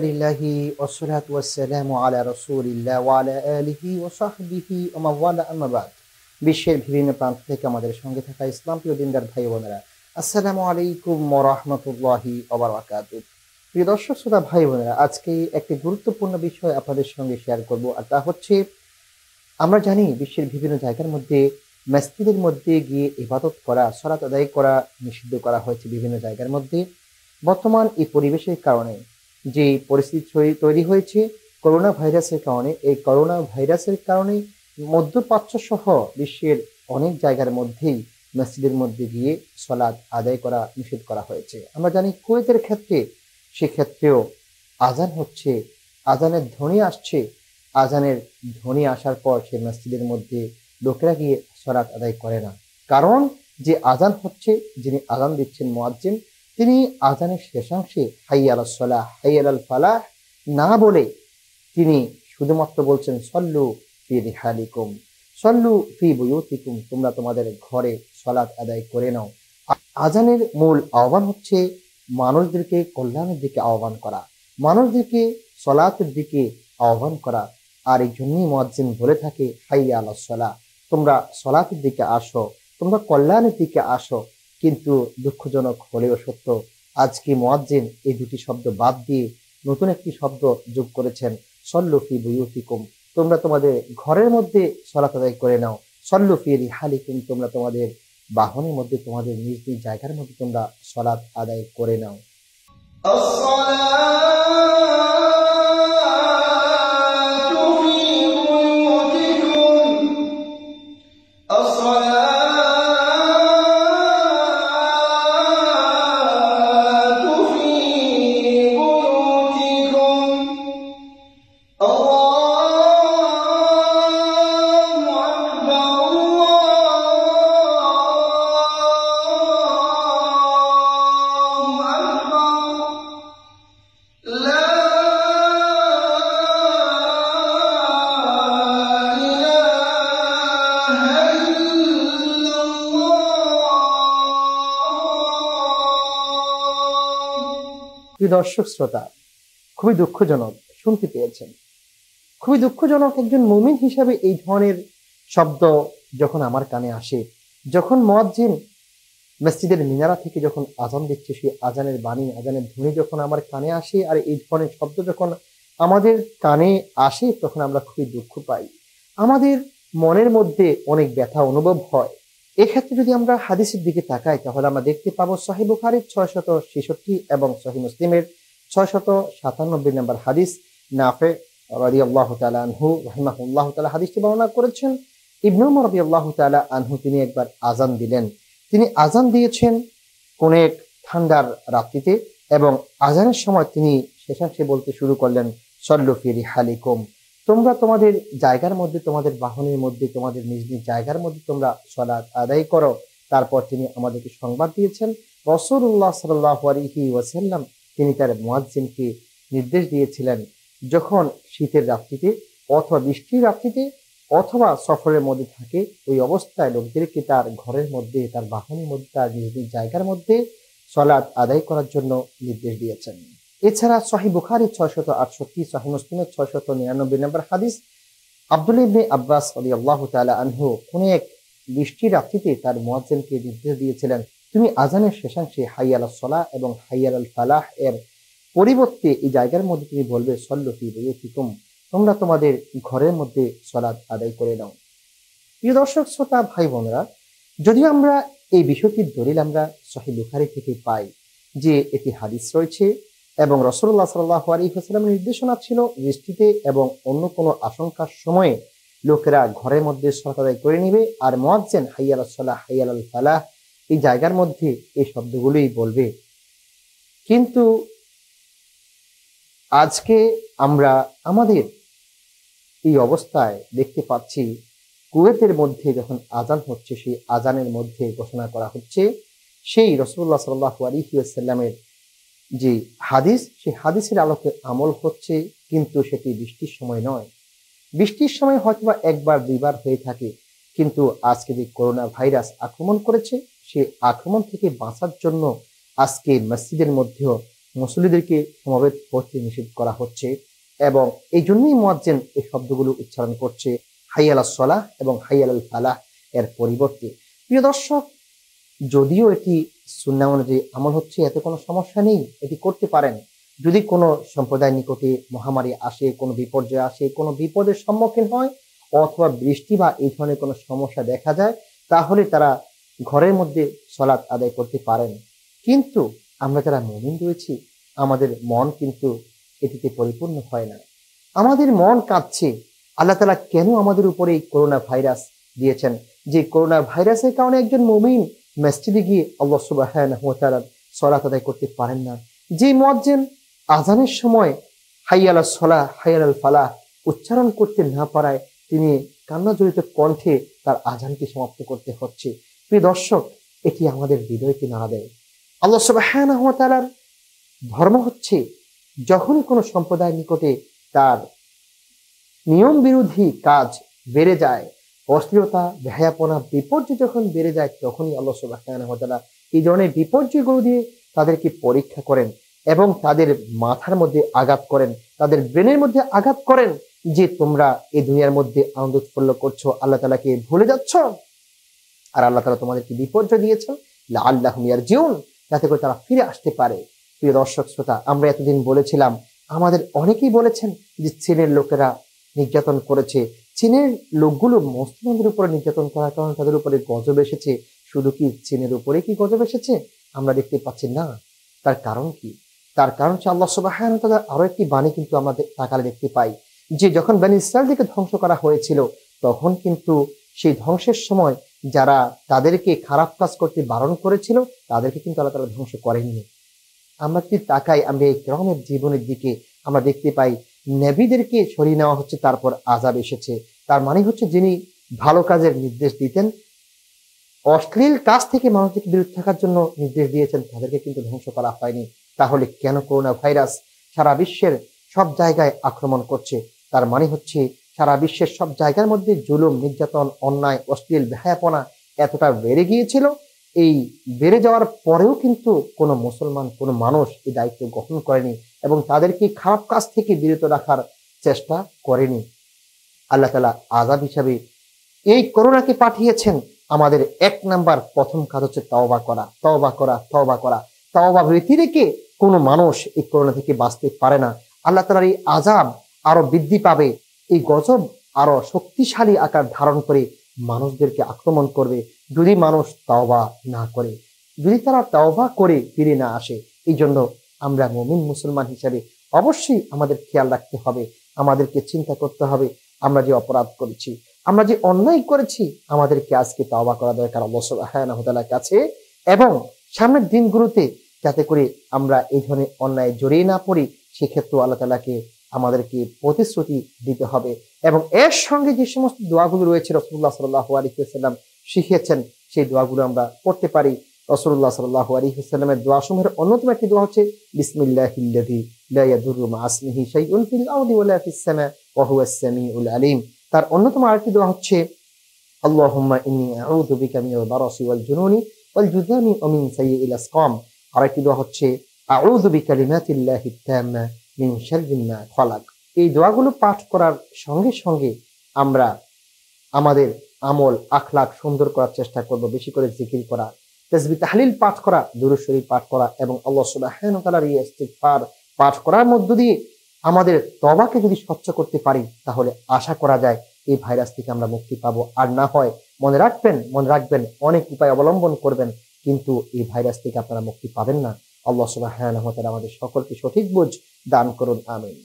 লিল্লাহি ওয়াসসালাতু ওয়াসসালামু আলা রাসূলিল্লাহ ওয়া আলা আলিহি ওয়া সাহবিহি ওয়া মান ওয়ালা আম্মা বাদ। বিশ্বের বিভিন্ন প্রান্ত থেকে আমাদের সঙ্গে থাকা ইসলাম প্রিয় দিনদার ভাই বোনেরা, আসসালামু আলাইকুম ওয়া রাহমাতুল্লাহি ওয়া বারাকাতুহু। প্রিয় দর্শক শ্রোতা ভাই বোনেরা, আজকে একটি গুরুত্বপূর্ণ বিষয় আপনাদের সঙ্গে শেয়ার করব, আর তা হচ্ছে আমরা জানি বিশ্বের বিভিন্ন জায়গার মধ্যে মসজিদের মধ্যে গিয়ে ইবাদত করা, সালাত আদায় করা নিষিদ্ধ করা হয়েছে বিভিন্ন জায়গার মধ্যে। বর্তমান এই পরিবেশের কারণে যে পরিস্থিতি তৈরি হয়েছে করোনা ভাইরাসের কারণে, এই করোনা ভাইরাসের কারণে মধ্যপ্রাচ্য সহ বিশ্বের অনেক জায়গার মধ্যেই মসজিদের মধ্যে গিয়ে সালাত আদায় করা নিষেধ করা হয়েছে। আমরা জানি কুয়েতের ক্ষেত্রে, সেক্ষেত্রেও আজান হচ্ছে, আজানের ধ্বনি আসছে, আজানের ধ্বনি আসার পর সে মসজিদের মধ্যে লোকেরা গিয়ে সালাত আদায় করে না। কারণ যে আজান হচ্ছে, যিনি আজান দিচ্ছেন মুয়াজ্জিন, তিনি আজানের শেষাংশে হাইয়া আলাস সালাহ হাইয়া আলাল ফালাহ না বলে তিনি শুধুমাত্র বলছেন সল্লু ফি রিহালিকুম, সল্লু ফি বুয়ুতিকুম, তোমরা তোমাদের ঘরে সালাত আদায় করে নাও। আজানের মূল আহ্বান হচ্ছে মানুষদেরকে কল্যাণের দিকে আহ্বান করা, মানুষদেরকে সালাতের দিকে আহ্বান করা। আর এই জন্যই মুয়াজ্জিন বলে থাকে হাইয়া আলাস সালাহ, তোমরা সালাতের দিকে আসো, তোমরা কল্যাণের দিকে আসো। কিন্তু দুঃখজনক হলেও সত্য, আজকে মুয়াজ্জিন এই দুটি শব্দ বাদ দিয়ে নতুন একটি শব্দ যোগ করেছেন, সল্লু ফি বুয়ুতিকুম, তোমরা তোমাদের ঘরের মধ্যে সালাত আদায় করে নাও। সল্লু ফি রিহালিকুম, তোমরা তোমাদের বাহনের মধ্যে, তোমাদের নিজ নিজ জায়গার মধ্যে তোমরা সালাত আদায় করে নাও। প্রিয় দর্শক শ্রোতা, খুবই দুঃখজনক শুনতে পেয়েছেন, খুবই দুঃখজনক। একজন মুমিন হিসাবে এই ধরনের শব্দ যখন আমার কানে আসে, যখন মুয়াজ্জিন মসজিদের মিনারা থেকে যখন আজান দিচ্ছে, সেই আজানের বাণী, আজানের ধ্বনি যখন আমার কানে আসে, আর এই ধরনের শব্দ যখন আমাদের কানে আসে, তখন আমরা খুবই দুঃখ পাই, আমাদের মনের মধ্যে অনেক ব্যথা অনুভব হয়। এক্ষেত্রে যদি আমরা হাদিসের দিকে তাকাই, তাহলে আমরা দেখতে পাবো সহিহ বুখারীর 666 এবং সহিহ মুসলিমের 697 নম্বর হাদিস, নাফে রাদিয়াল্লাহু তাআলা আনহু রাহিমাহুল্লাহু তাআলা হাদিসটি বর্ণনা করেছেন। ইবনে উমর রাদিয়াল্লাহু তাআলা আনহু তিনি একবার আজান দিলেন, তিনি আজান দিয়েছেন কোন এক ঠান্ডার রাত্রিতে, এবং আজানের সময় তিনি শেষাংশে বলতে শুরু করলেন সল্লু ফি রিহালিকুম, তোমরা তোমাদের জায়গার মধ্যে, তোমাদের বাহনের মধ্যে, তোমাদের নিজ নিজ জায়গার মধ্যে তোমরা সালাত আদায় করো। তারপর তিনি আমাদেরকে সংবাদ দিয়েছেন, রাসূলুল্লাহ সাল্লাল্লাহু আলাইহি ওয়াসাল্লাম তিনি তার মুয়াজ্জিনকে নির্দেশ দিয়েছিলেন, যখন শীতের রাত্রিতে অথবা বৃষ্টির রাত্রিতে অথবা সফরের মধ্যে থাকে, ওই অবস্থায় লোকদেরকে তার ঘরের মধ্যে, তার বাহনের মধ্যে, তার নিজ নিজ জায়গার মধ্যে সালাত আদায় করার জন্য নির্দেশ দিয়েছেন। এছাড়া সহিহ বুখারী 668, সহিহ মুসলিমের 699 নম্বর হাদিস, আব্দুল্লাহ ইবনে আব্বাস রাদিয়াল্লাহু তাআলা আনহু কোন এক বৃষ্টির রাত্রিতে তার মুয়াজ্জিনকে নির্দেশ দিয়েছিলেন, তুমি আজানের শেষাংশে হাইয়া আলাস সালাহ এবং হাইয়া আলাল ফালাহ এর পরিবর্তে এই জায়গার মধ্যে তুমি বলবে সল্লু ফি বুয়ুতিকুম, তোমরা তোমাদের ঘরের মধ্যে সালাত আদায় করে নাও। প্রিয় দর্শক শ্রোতা ভাই বোনেরা, যদিও আমরা এই বিষয়টির দলিল আমরা সহিহ বুখারী থেকে পাই যে এটি হাদিস রয়েছে, এবং রাসূলুল্লাহ সাল্লাল্লাহু আলাইহি ওয়াসাল্লামের নির্দেশনা ছিল বৃষ্টিতে এবং অন্য কোনো আশঙ্কার সময়ে লোকেরা ঘরের মধ্যে সালাত আদায় করে নেবে, আর মুয়াজ্জিন হাইয়া আলাস সালাহ হাইয়া আলাল ফালাহ এই জায়গার মধ্যে এই শব্দগুলোই বলবে। কিন্তু আজকে আমরা আমাদের এই অবস্থায় দেখতে পাচ্ছি, কুয়েতের মধ্যে যখন আজান হচ্ছে, সেই আজানের মধ্যে ঘোষণা করা হচ্ছে সেই রাসূলুল্লাহ সাল্লাল্লাহু আলাইহি ওয়াসাল্লামের যে হাদিস, সেই হাদিসের আলোকে আমল হচ্ছে, কিন্তু সেটি বৃষ্টির সময় নয়। বৃষ্টির সময় হয়তোবা একবার দুইবার হয়ে থাকে, কিন্তু আজকে যে করোনা ভাইরাস আক্রমণ করেছে, সেই আক্রমণ থেকে বাঁচার জন্য আজকে মসজিদের মধ্যেও মুসল্লিদেরকে সমবেত হতে নিষেধ করা হচ্ছে, এবং এই জন্যই মুয়াজ্জিন এই শব্দগুলো উচ্চারণ করছে হাইয়া আলাস সালাহ এবং হাইয়া আলাল ফালাহ এর পরিবর্তে। প্রিয় দর্শক, যদিও এটি সুন্নাহ অনুযায়ী আমল হচ্ছে, এতে কোনো সমস্যা নেই, এটি করতে পারেন। যদি কোনো সম্প্রদায়ের নিকটে মহামারী আসে, কোনো বিপর্যয় আসে, কোনো বিপদের সম্মুখীন হয়, অথবা বৃষ্টি বা এই ধরনের কোনো সমস্যা দেখা যায়, তাহলে তারা ঘরের মধ্যে সালাত আদায় করতে পারেন। কিন্তু আমরা যারা মুমিন রয়েছি, আমাদের মন কিন্তু এটিতে পরিপূর্ণ হয় না। আমাদের মন কাঁদছে, আল্লাহ তাআলা কেন আমাদের উপরে এই করোনা ভাইরাস দিয়েছেন, যে করোনা ভাইরাসের কারণে একজন মুমিন মসজিদে গিয়ে আল্লাহ সুবহানাহু ওয়া তাআলার সালাত আদায় করতে পারেন না, যে মুয়াজ্জিন আযানের সময় হাইয়া আলাস সালাহ হাইয়া আলাল ফালাহ উচ্চারণ করতে না পারায় তিনি কান্নাজড়িত কণ্ঠে তার আযানকে সমাপ্ত করতে হচ্ছে। প্রিয় দর্শক, এটি আমাদের হৃদয়কে নাড়া দেয়। আল্লাহ সুবহানাহু ওয়া তাআলার ধর্ম হচ্ছে, যখনই কোনো সম্প্রদায়ের নিকটে তার নিয়ম বিরোধী কাজ বেড়ে যায়, অশ্লীলতা, বেহায়াপনা, বিপর্যয় যখন বেড়ে যায়, তখনই আল্লাহ সুবহানাহু ওয়া তাআলা এই ধরনের বিপর্যয়গুলো দিয়ে তাদেরকে পরীক্ষা করেন এবং তাদের মাথার মধ্যে আঘাত করেন, তাদের ব্রেনের মধ্যে আঘাত করেন, যে তোমরা এই দুনিয়ার মধ্যে আনন্দ উৎফুল্ল করছো, আল্লাহ তাআলাকে ভুলে যাচ্ছ, আর আল্লাহ তাআলা তোমাদেরকে বিপর্যয় দিয়েছেন লাআল্লাহুম ইয়ারজিউন, যাতে করে তারা ফিরে আসতে পারে। প্রিয় দর্শক শ্রোতা, আমরা এতদিন বলেছিলাম, আমাদের অনেকেই বলেছেন যে চীনের লোকেরা নির্যাতন করেছে, চীনের লোকগুলো মুসলমানদের উপরে নির্যাতন করার কারণে তাদের উপরে গজব এসেছে। শুধু কি চীনের উপরে কি গজব এসেছে? আমরা দেখতে পাচ্ছি না। তার কারণ কি? তার কারণ হচ্ছে আল্লাহ সুবহানাহু ওয়া তাআলার আরো একটি বাণী কিন্তু আমরা তাকালে দেখতে পাই, যে যখন বনী ইসরাঈলকে ধ্বংস করা হয়েছিল, তখন কিন্তু সেই ধ্বংসের সময় যারা তাদেরকে খারাপ কাজ করতে বারণ করেছিল, তাদেরকে কিন্তু আল্লাহ তাআলা ধ্বংস করেননি। আমরা যদি তাকাই আমরা এই কিরামের জীবনের দিকে, আমরা দেখতে পাই নবীদেরকে সরিয়ে নেওয়া হচ্ছে, তারপর আযাব এসেছে। তার মানে হচ্ছে, যিনি ভালো কাজের নির্দেশ দিতেন, অশ্লীল কাজ থেকে মানুষদেরকে বিরত থাকার জন্য নির্দেশ দিয়েছেন, তাদেরকে কিন্তু ধ্বংস করা হয়নি। তাহলে কেন করোনা ভাইরাস সারা বিশ্বের সব জায়গায় আক্রমণ করছে? তার মানে হচ্ছে, সারা বিশ্বের সব জায়গার মধ্যে জুলুম, নির্যাতন, অন্যায়, অশ্লীল, বেহায়াপনা এতটা বেড়ে গিয়েছিল। এই বেড়ে যাওয়ার পরেও কিন্তু কোনো মুসলমান, কোনো মানুষ এই দায়িত্ব গ্রহণ করেনি এবং তাদেরকে খারাপ কাজ থেকে বিরত রাখার চেষ্টা করেনি। আল্লাহ তাআলা আযাব হিসাবে এই করোনাকে পাঠিয়েছেন। আমাদের এক নাম্বার প্রথম কাজ হচ্ছে তওবা করা, তওবা করা, তওবা করা। তওবা ব্যতি রেখে কোনো মানুষ এই করোনা থেকে বাঁচতে পারে না। আল্লাহ তাআলার এই আযাব আরো বৃদ্ধি পাবে, এই গজব আরো শক্তিশালী আকার ধারণ করে মানুষদেরকে আক্রমণ করবে, যদি মানুষ তওবা না করে, যদি তারা তওবা করে ফিরে না আসে। এই জন্য আমরা মুমিন মুসলমান হিসেবে অবশ্যই আমাদের খেয়াল রাখতে হবে, আমাদেরকে চিন্তা করতে হবে, আমরা যে অপরাধ করেছি, আমরা যে অন্যায় করেছি, আমাদেরকে আজকে তওবা করা দরকার আল্লাহ সুবহানাহু ওয়া তাআলার কাছে, এবং সামনের দিনগুলোতে যাতে করে আমরা এই ধরনের অন্যায় জড়িয়ে না পড়ি, সেক্ষেত্রে আল্লাহ তাআলাকে আমাদেরকে প্রতিশ্রুতি দিতে হবে। এবং এর সঙ্গে যে সমস্ত দোয়াগুলো রয়েছে রাসূলুল্লাহ সাল্লাল্লাহু আলাইহি ওয়াসাল্লাম শিখিয়েছেন, সেই দোয়াগুলো আমরা পড়তে পারি। রাসূলুল্লাহ সাল্লাল্লাহু আলাইহি ওয়াসাল্লামের দোয়াসমূহের অন্যতম একটি দোয়া হচ্ছে বিসমিল্লাহিল্লাযী লা ইয়াদুররু মা ইসমিহি শাইউন ফিল আরদি ওয়ালা ফিস সামা ওয়া হুয়াস সামিউল আলিম। তার অন্যতম আরেকটি দোয়া হচ্ছে আল্লাহুম্মা ইন্নী আউযু বিকা মিনাল বারাসি ওয়াল জুনুনি ওয়াল জুযামি ওয়া মিন সাইয়্যিল আসকাম। আরেকটি দোয়া হচ্ছে আউযু বিকালিমাতিল্লাহিত তাম্মা মিন শাররি মা খালাক। এই দোয়াগুলো পাঠ করার সঙ্গে সঙ্গে আমরা আমাদের আমল আখলাক সুন্দর করার চেষ্টা করব, বেশি করে জিকির করা, তাসবিহ তাহলিল পাঠ করা, দুরূদ শরীফ পাঠ করা, এবং আল্লাহ সুবহানাহু ওয়া তাআলার ইস্তিগফার পাঠ করার মধ্য দিয়ে আমাদের তওবাকে যদি স্বচ্ছ করতে পারি, তাহলে আশা করা যায় এই ভাইরাস থেকে আমরা মুক্তি পাবো। আর না হয় মনে রাখবেন অনেক উপায় অবলম্বন করবেন, কিন্তু এই ভাইরাস থেকে আপনারা মুক্তি পাবেন না। আল্লাহ সুবহানাহু ওয়া তাআলা আমাদের সকলকে সঠিক বুঝ দান করুন, আমিন।